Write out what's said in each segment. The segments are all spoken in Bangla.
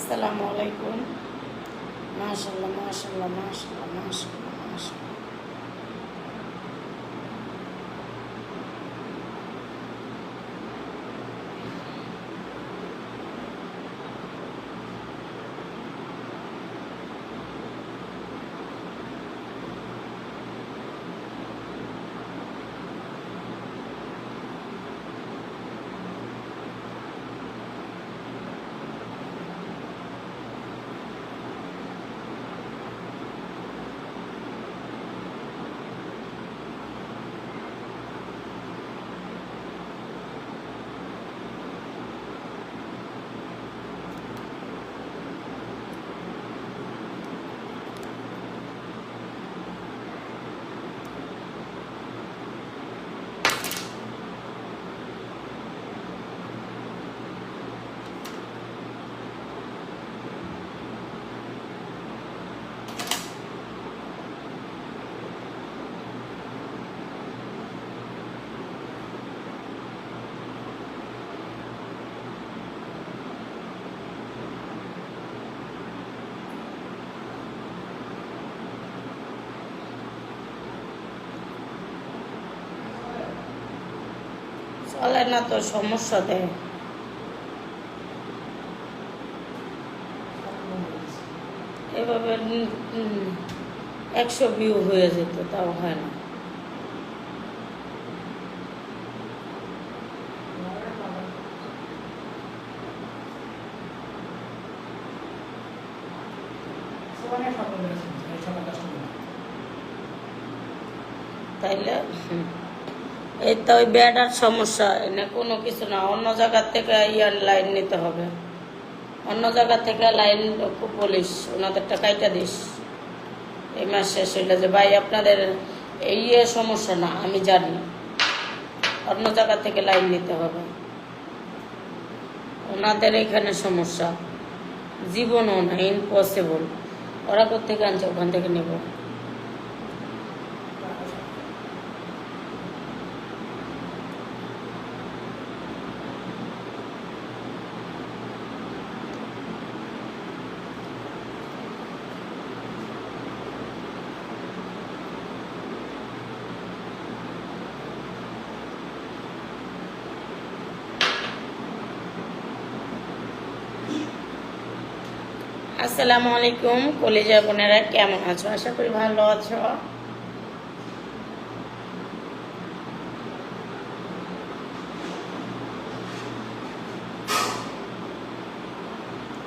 আসসালামু আলাইকুম। মাশাআল্লাহ মাশাআল্লাহ মাশাআল্লাহ মাশাআল্লাহ মাশাআল্লাহ। চলে না তো, সমস্যা দেয়। এভাবে 100 ভিউ হয়ে যেত, তাও হয় না। তাইলে এই তো ওই বেডার সমস্যা, না কোনো কিছু না। অন্য জায়গার থেকে লাইন নিতে হবে, অন্য জায়গা থেকে লাইন পুলিশ ওনাদেরটা কাইটা দিস। এই মাস শেষ হইলে যে ভাই আপনাদের এই সমস্যা না, আমি জানি অন্য জায়গা থেকে লাইন নিতে হবে। ওনাদের এখানে সমস্যা জীবনও না, ইম্পসিবল। ওরা কোথেকে আনছে, ওখান থেকে নেব। আসসালামু আলাইকুম কলিজা বোনেরা, কেমন আছো? আশা করি ভালো আছো।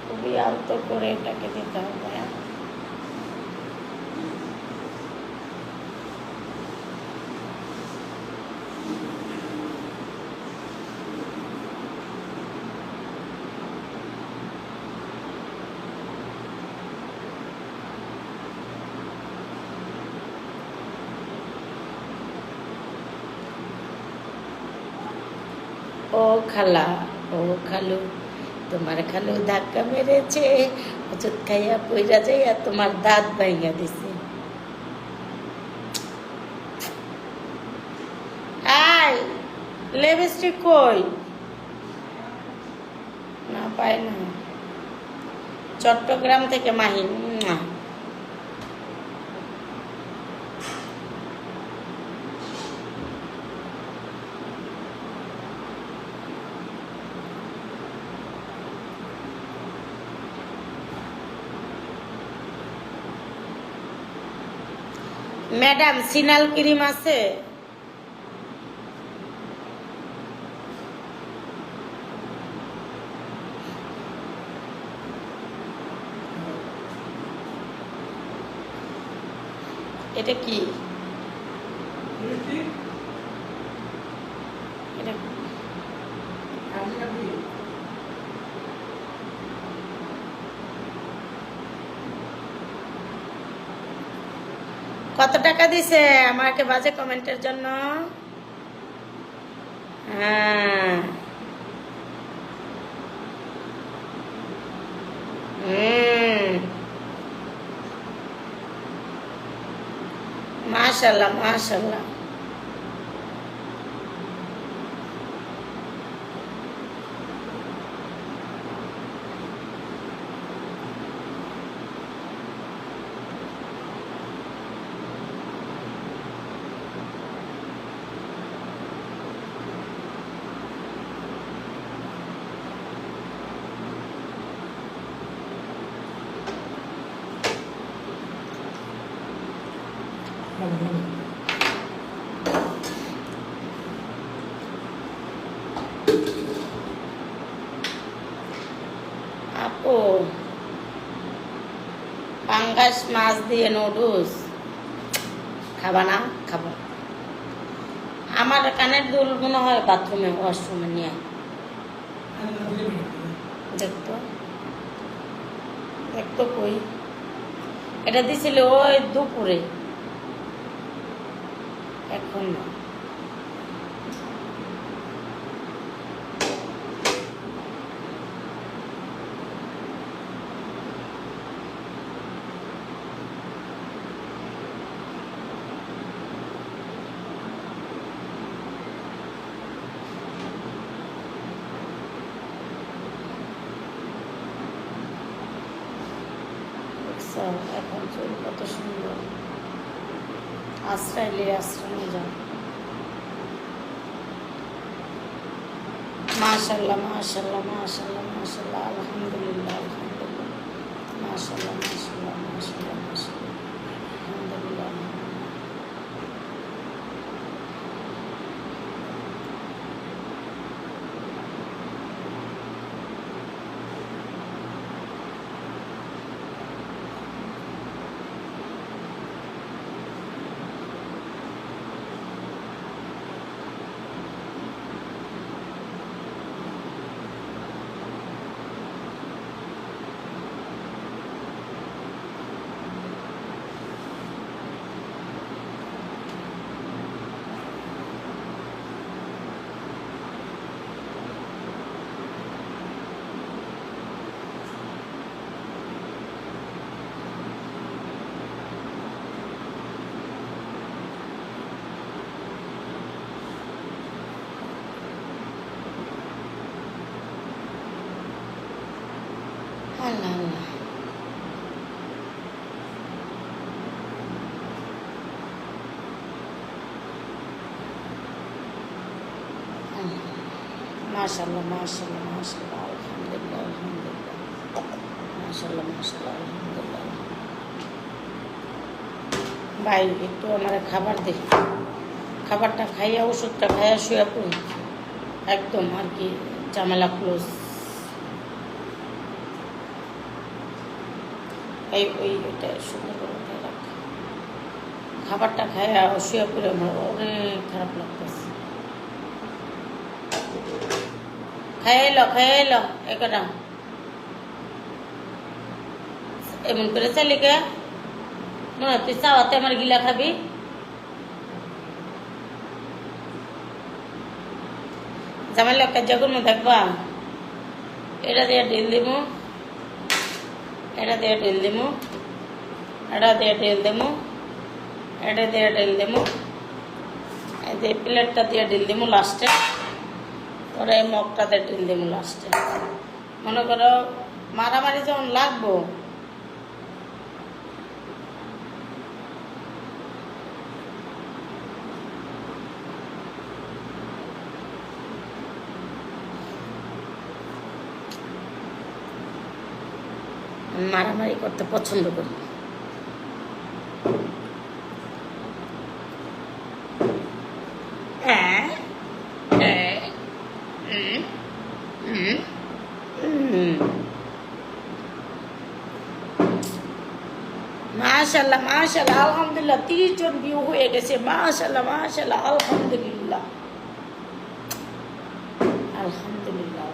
খুবই আলতো করে এটাকে দিতে হবে। ও খালা, ও খালু, তোমার খালু ধাক্কা মেরেছে, ওষুধ খাইয়া পইরা যাইয়া তোমার দাঁত ভাইঙ্গা দিছে। আয়, লিপস্টিক কই? না পাই না। চট্টগ্রাম থেকে মাহিন। ম্যাডাম সিনাল ক্রিম আছে? এটা কি? এটা কত টাকা দিছে আমাকে বাজে কমেন্টের জন্য? হ্যাঁ, মাশাআল্লাহ মাশাআল্লাহ। আপু পাঙ্গাস মাছ দিয়ে নুডলস খাবা না? খাবো। আমার কানের দুল মনে হয় বাথরুমে ওয়াশরুমে নিয়ে দেখতো দেখতো কই এটা দিছিল ওই দুপুরে, এখন না। এখন চুল কত সুন্দর, আশ্রয় নিয়ে আশ্রমে যাও। মাশাল্লাহ মাশাল্লাহ মাশাল্লাহ মাশাল্লাহ, আলহামদুলিল্লাহ আলহামদুলিল্লাহ, মাশাল্লাহ মাশাল্লাহ মাশাল্লাহ মাশাল্লাহ, আলহামদুলিল্লাহ। আল্লাহ আল্লাহ, মাশাল্লাহ মাশাল্লাহ মাশাল্লাহ, আলহামদুলিল্লাহ আলহামদুলিল্লাহ, মাশাল্লাহ মাশাল্লাহ আলহামদুলিল্লাহ। ভাই একটু আমার খাবার দে, খাবারটা খাইয়া ওষুধটা খাইয়া শুয়ে পড়ি, একদম আর কি ঝামেলা ক্লোজ। এই ওই ওইটা সুন্দর করে রাখ, খাবারটা খাইয়া শুয়ে পড়ে আমার অনেক খারাপ লাগতেছে। খাইয়ে এলো একটা এমন করে চালিকা মনে হয় তুই চাওয়াতে আমার গিলা খাবি। জামাইলে একটা যখন দেখবা, এটা দিয়ে ঢিল দিমু, এটা দিয়ে ঢিল দিমু, এটা দিয়ে ঢিল দিমু, এটা দিয়ে ঢিল দিমু, এই প্লেটটা দিয়ে ঢিল দিমু লাস্টে, ওরা এই মগটা দিয়ে ঢিল দিমু লাস্টে। মনে করো মারামারি যখন লাগবো, মারামারি করতে পছন্দ করি। মাশাল্লাহ মাশাল্লাহ আলহামদুলিল্লাহ, 30 জন ভিউ হয়ে গেছে। মাশাল্লাহ মাশাল্লাহ আলহামদুলিল্লাহ আলহামদুলিল্লাহ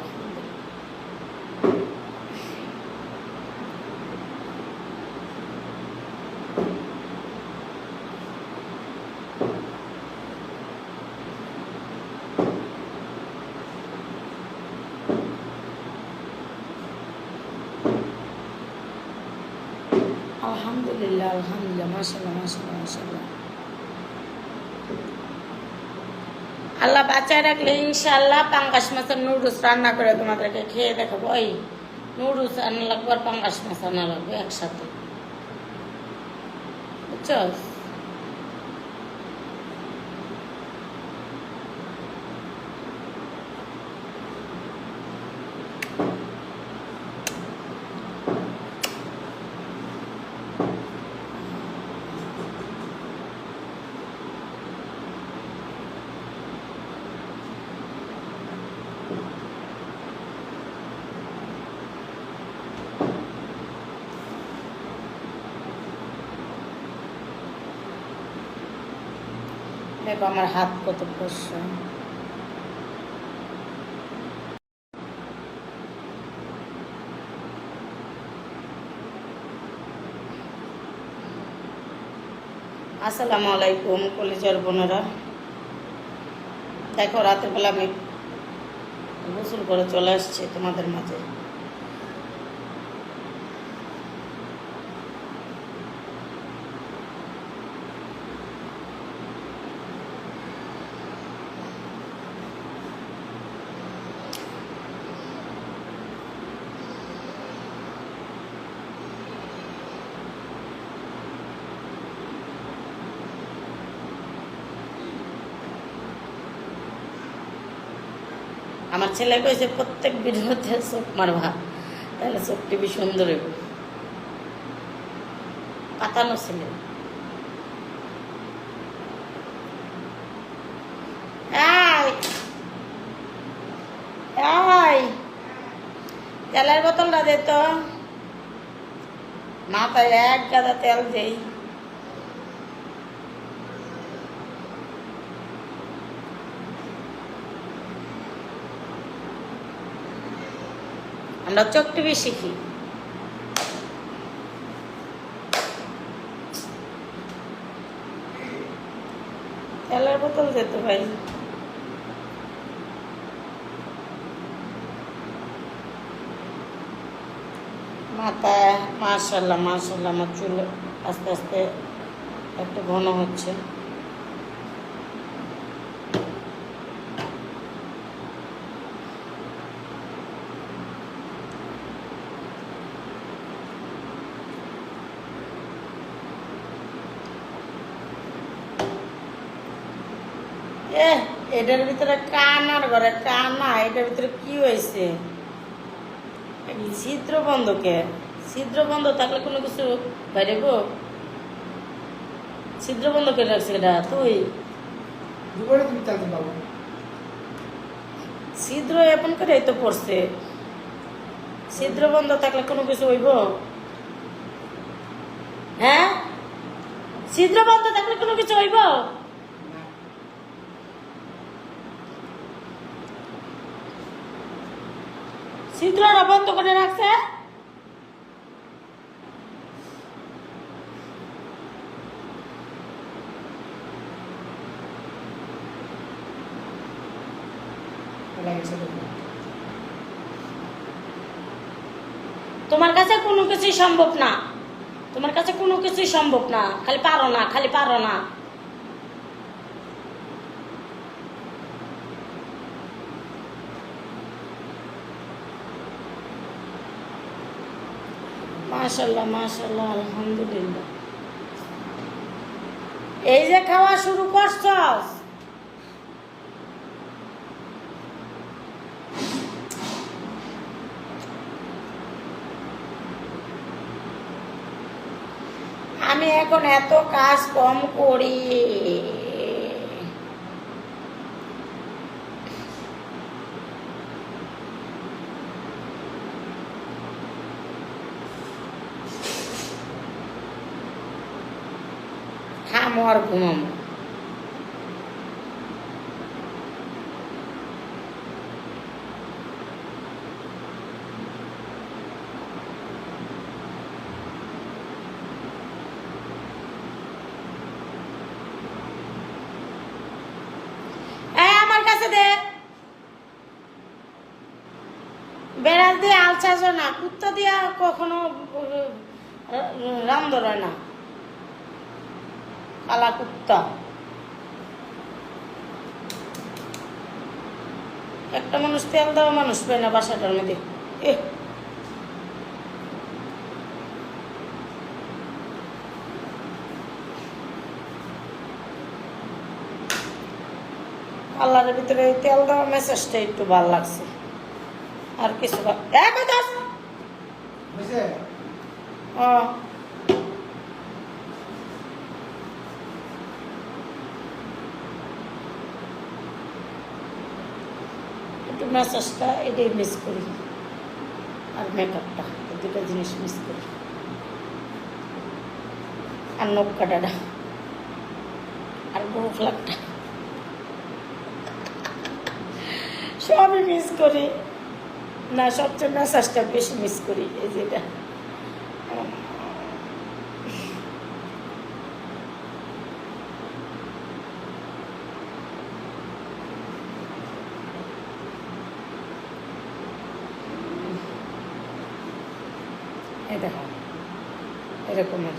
আলহামদুলিল্লাহ আলহামদুলিল্লাহ, মাশাল্লাহ মাশাল্লাহ মাশাল্লাহ। আল্লাহ বাঁচায় রাখলে ইনশাল্লাহ পাঙ্গাস মাছের নুডলস রান্না করে তোমাদেরকে খেয়ে দেখাবো। ওই নুডলস আনা লাগবে আর পাঙ্গাস মাছ আনা লাগবে একসাথে, বুঝছো? দেখো আমার হাত কত ফর্সা। আসসালামু আলাইকুম কলিজার বোনেরা। দেখো রাতের বেলা আমি গোসল করে চলে আসছি তোমাদের মাঝে। আমার ছেলে কইছে প্রত্যেক ভিডিওতে চোখ মারবা, তাহলে চোখ টিভি সুন্দর হইব। পাতানো ছেলে। তেলের বোতলটা দে তো, মাথায় এক গাদা তেল দেই। আমরা চোখ টিভি শিখি। তেলের বোতল যেতে ভাই। মাথায় মাশাল্লাহ মাশাল্লাহ আমার চুল আস্তে আস্তে একটু ঘন হচ্ছে। এটার ভিতরে কানার ঘরে কানা, এটার ভিতরে কি হয়েছে? ছিদ্র বন্ধ কে? ছিদ্র বন্ধ থাকলে কোনো কিছু বাইরে গো, ছিদ্র বন্ধ করে রাখছে এটা তুই। ছিদ্র এমন করে তো পড়ছে, ছিদ্র বন্ধ থাকলে কোনো কিছু হইব? হ্যাঁ, ছিদ্র বন্ধ থাকলে কোনো কিছু হইব? ছিদ্রটা বন্ধ করে রাখছে। তোমার কাছে কোনো কিছুই সম্ভব না, তোমার কাছে কোনো কিছুই সম্ভব না, খালি পারো না, খালি পারো না। মাশাল্লাহ মাশাল্লাহ আলহামদুলিল্লাহ। এই যে খাওয়া শুরু করছস, আমি এখন এত কাজ কম করি। খামো আর ঘুমামো। আমার কাছে দে, বেড়াল দিয়ে আলচাজ না, কুত্তা দিয়া কখনো রাম ধরে না, কালা কুত্তা। একটা মানুষ তেল দেওয়া মানুষ পায় না বাসাটার মধ্যে। আল্লাহর ভিতরে তেল দেওয়া মেসেজটা একটু ভালো লাগছে, আর কিছু একটু মেসেজটা এটাই মিস করি, আর মেকআপটা, এই দুটো জিনিস মিস করি, আর নখ কাটাটা, আর গরু ফ্লাগটা। সবই মিস করি না, সবচেয়ে মেসাজটা বেশি মিস করি এই যেটা। এই দেখো এরকমের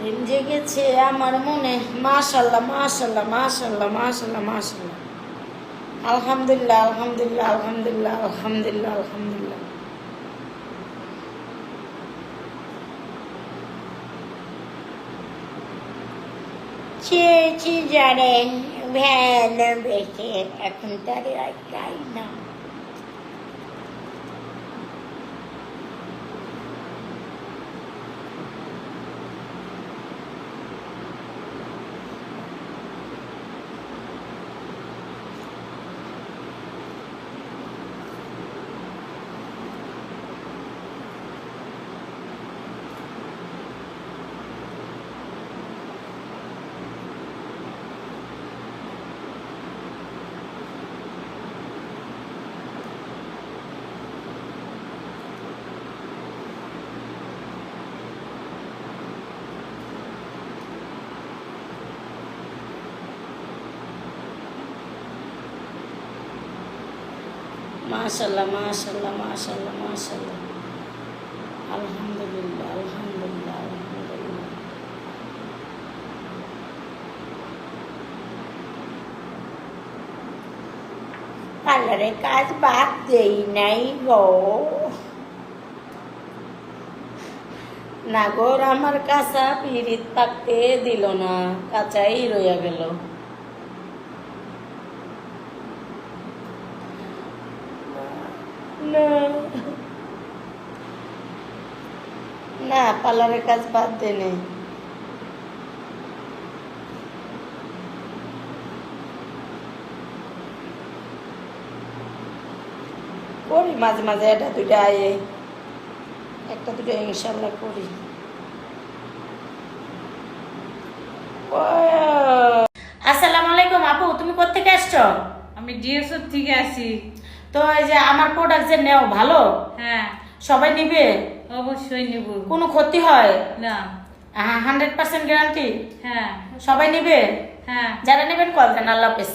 দিন জেগেছে আমার মনে। মাশাল্লাহ মাশাল্লাহ মাশাল্লাহ মাশাল্লাহ মাশাল্লাহ, আলহামদুলিল্লাহ আলহামদুলিল্লাহ আলহামদুলিল্লাহ আলহামদুলিল্লাহ আলহামদুলিল্লাহ। চেয়েছি জানেন ভালোবেসে, এখন তার আর চাই না। মাশাল্লাহ মাশাল্লাহ মাশাল্লাহ মাশাল্লাহ, আলহামদুলিল্লাহ আলহামদুলিল্লাহ আলহামদুলিল্লাহ। পার্লারে কাজ বাদ দেই নাই গো, নাগর আমার কাঁচা পিরিত পাকতে দিল না, কাঁচাই রইয়া গেল। না পার্লারের কাজ বাদ দে নেই। করি মাঝে মাঝে এটা দুইটা আয়ে, একটা দুটো ইনশাল্লাহ করি। আসসালামু আলাইকুম আপু, তুমি কোত্থেকে আসছো? আমি ডিএসও থেকে আসি। তো এই যে আমার প্রোডাক্ট যে নেও ভালো, হ্যাঁ সবাই নিবে? অবশ্যই নেব। কোনো ক্ষতি হয় না। 100% গ্যারান্টি? হ্যাঁ সবাই নিবে? হ্যাঁ। যারা নেবেন কল দেন। আল্লাহ হাফেজ।